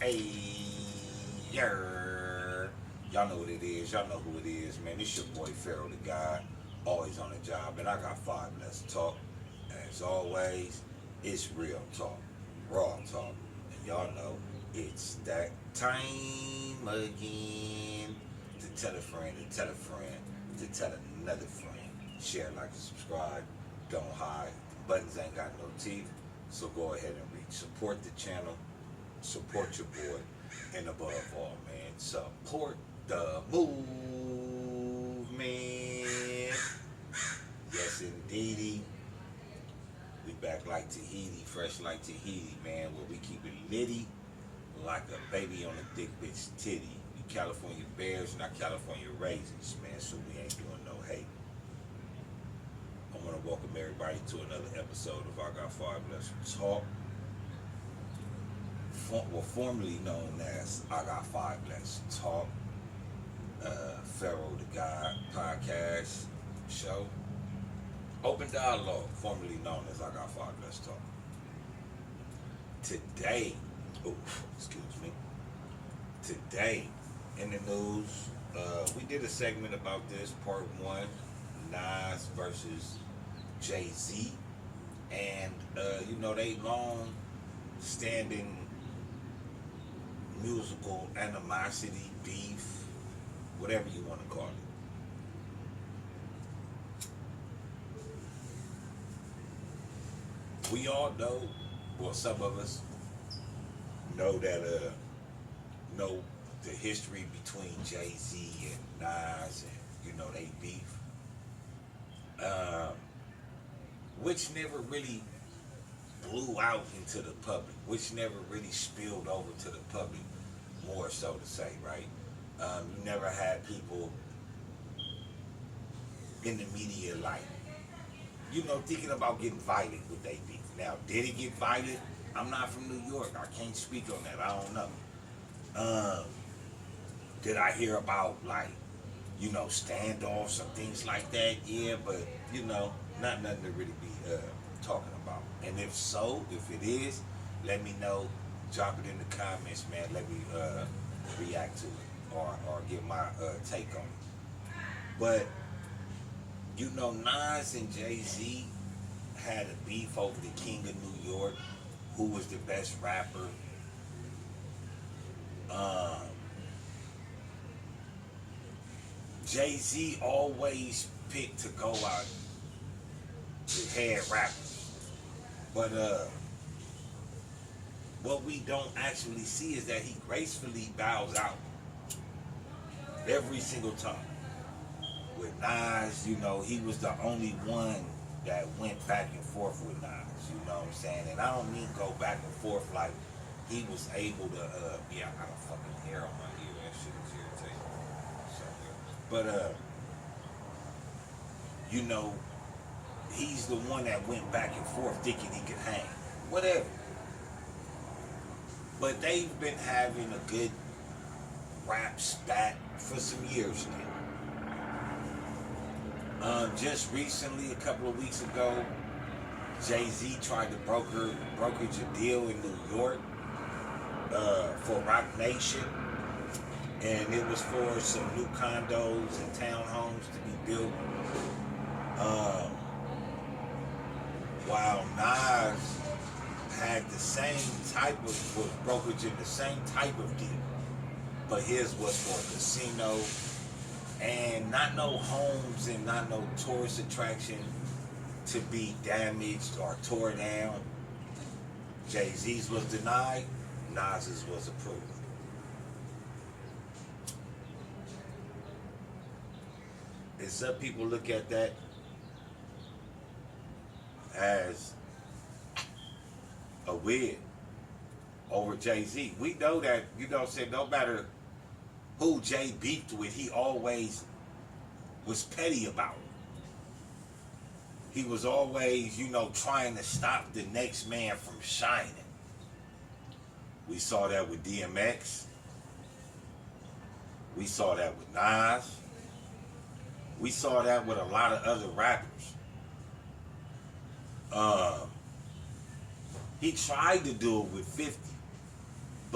Hey, yer. Y'all know what it is. Y'all know who it is, man. It's your boy Pharaoh the God, always on the job, and I got 5 less talk. As always, it's real talk, raw talk, and y'all know it's that time again to tell a friend, to tell a friend, to tell another friend. Share, like, and subscribe. Don't hide. Buttons ain't got no teeth, so go ahead and reach. Support the channel. Support your boy, and above all, man, support the movement. Yes, indeedy. We back like Tahiti, fresh like Tahiti, man, where we keep it litty like a baby on a thick bitch titty. We California Bears, not California Raisins, man, so we ain't doing no hate. I want to welcome everybody to another episode of I Got 5 Less Talk. Formerly known as I Got 5 Less Talk, Pharaoh the God podcast show. Open dialogue, formerly known as I Got 5 Less Talk. Today, today in the news, we did a segment about this, part 1, Nas versus Jay-Z, and they long standing musical animosity, beef, whatever you want to call it. We all know, well, some of us know that know the history between Jay-Z and Nas, and they beef, which never really blew out into the public, which never really spilled over to the public, more so to say, right? You never had people in the media like, thinking about getting violent with they beef. Now, did it get violent? I'm not from New York. I can't speak on that. I don't know. Did I hear about, standoffs and things like that? Yeah, but, not nothing to really be talking about. And if so, if it is, let me know. Drop it in the comments, man. Let me react to it or give my take on it. But Nas and Jay-Z had a beef over the King of New York, who was the best rapper. Jay-Z always picked to go out with head rappers. But what we don't actually see is that he gracefully bows out every single time. With Nas, he was the only one that went back and forth with Nas, you know what I'm saying? And I don't mean go back and forth like he was able to, I got a fucking hair on my ear, that shit is irritating. But, he's the one that went back and forth thinking he could hang. Whatever. But they've been having a good rap spat for some years now. Just recently, a couple of weeks ago, Jay-Z tried to brokerage a deal in New York for Rock Nation, and it was for some new condos and townhomes to be built. While Nas had the same type of, was brokeraging the same type of deal, but his was for a casino and not no homes and not no tourist attraction to be damaged or tore down. Jay-Z's was denied, Nas's was approved. And some people look at that as a win over Jay-Z. We know that, no matter who Jay beefed with, he always was petty about it. He was always, trying to stop the next man from shining. We saw that with DMX. We saw that with Nas. We saw that with a lot of other rappers. He tried to do it with 50,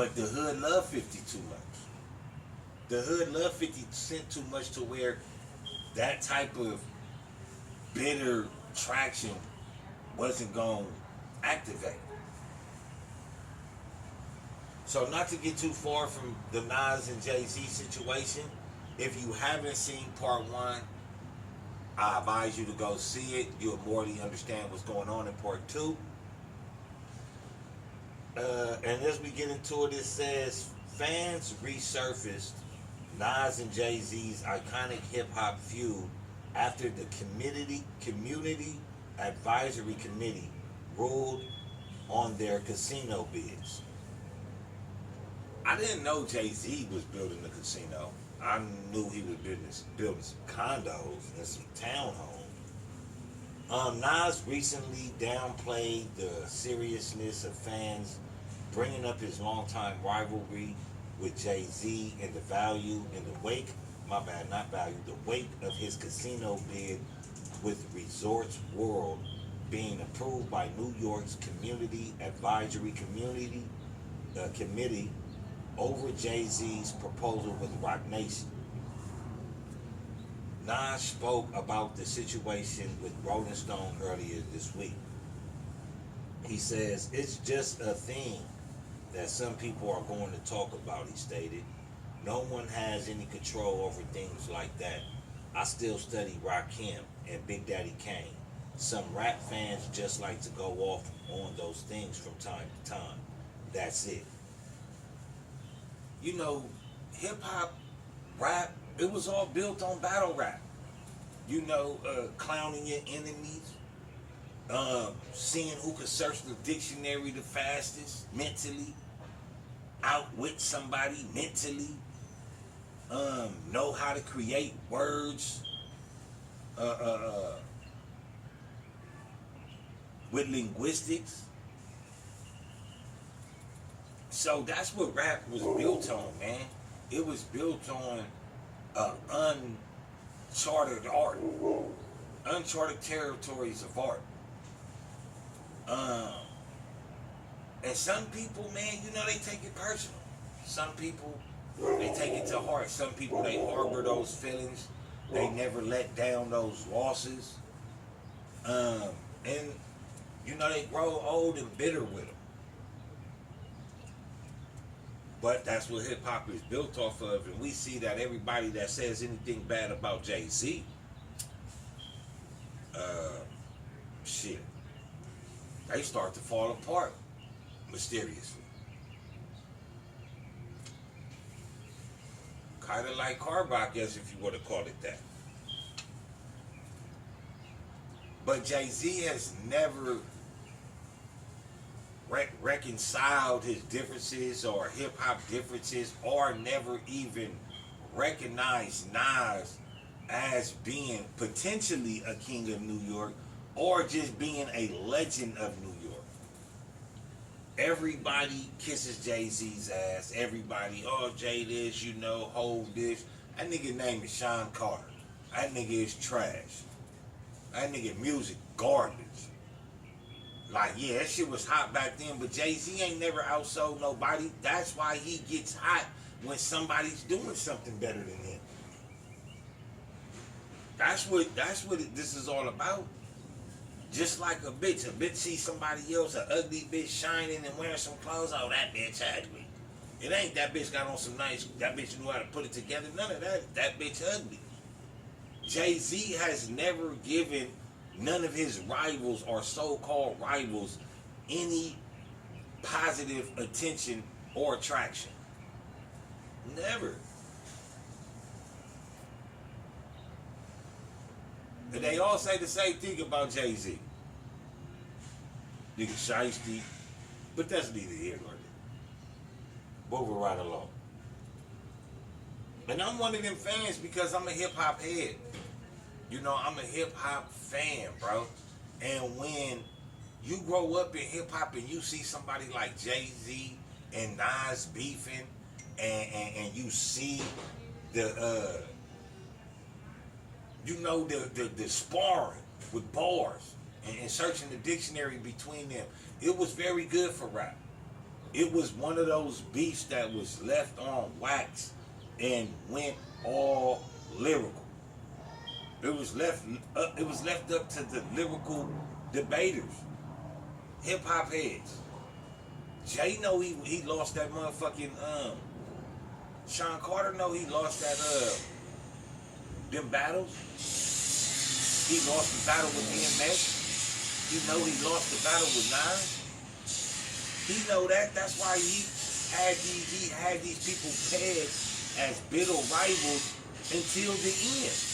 But the hood love 50 too much. The hood love 50 Cent too much to where that type of bitter traction wasn't going to activate. So not to get too far from the Nas and Jay-Z situation, if you haven't seen part one, I advise you to go see it. You'll more understand what's going on in part two. And as we get into it, it says fans resurfaced Nas and Jay-Z's iconic hip-hop feud after the community advisory committee ruled on their casino bids. I didn't know Jay-Z was building a casino. I knew he was building some condos and some townhomes. Nas recently downplayed the seriousness of fans bringing up his longtime rivalry with Jay-Z and the wake of his casino bid with Resorts World being approved by New York's Community Advisory Committee over Jay-Z's proposal with Roc Nation. Nas spoke about the situation with Rolling Stone earlier this week. He says, "It's just a thing that some people are going to talk about," he stated. "No one has any control over things like that. I still study Rakim and Big Daddy Kane. Some rap fans just like to go off on those things from time to time. That's it." You know, hip-hop, rap, it was all built on battle rap. You know, clowning your enemies, seeing who could search the dictionary the fastest mentally, outwit somebody mentally, know how to create words with linguistics. So that's what rap was built on, man. It was built on uncharted art, uncharted territories of art. And some people, man, you know, they take it personal. Some people, they take it to heart. Some people, they harbor those feelings. They never let down those losses. And, you know, they grow old and bitter with them. But that's what hip-hop is built off of. And we see that everybody that says anything bad about Jay-Z, they start to fall apart mysteriously. Kind of like Carb, I guess, if you want to call it that. But Jay-Z has never reconciled his differences or hip-hop differences, or never even recognized Nas as being potentially a king of New York, or just being a legend of New York. Everybody kisses Jay-Z's ass. Everybody, oh, Jay this, you know, hold this. That nigga name is Sean Carter. That nigga is trash. That nigga music garbage. Like, yeah, that shit was hot back then, but Jay-Z ain't never outsold nobody. That's why he gets hot when somebody's doing something better than him. That's what this is all about. Just like a bitch sees somebody else, an ugly bitch shining and wearing some clothes. Oh, that bitch ugly. It ain't that bitch got on some nice, that bitch knew how to put it together. None of that. That bitch ugly. Jay-Z has never given none of his rivals or so-called rivals any positive attention or attraction. Never. And they all say the same thing about Jay-Z. Nigga shiesty. But that's neither here nor there. Moving right along. And I'm one of them fans because I'm a hip-hop head. You know, I'm a hip-hop fan, bro. And when you grow up in hip-hop and you see somebody like Jay-Z and Nas beefing, and you see the the sparring with bars and searching the dictionary between them, it was very good for rap. It was one of those beefs that was left on wax and went all lyrical. It was left. It was left up to the lyrical debaters, hip hop heads. Jay know he lost that motherfucking Sean Carter know he lost that them battles. He lost the battle with DMX. He know he lost the battle with Nine. He know that. That's why he had these people pegged as bitter rivals until the end.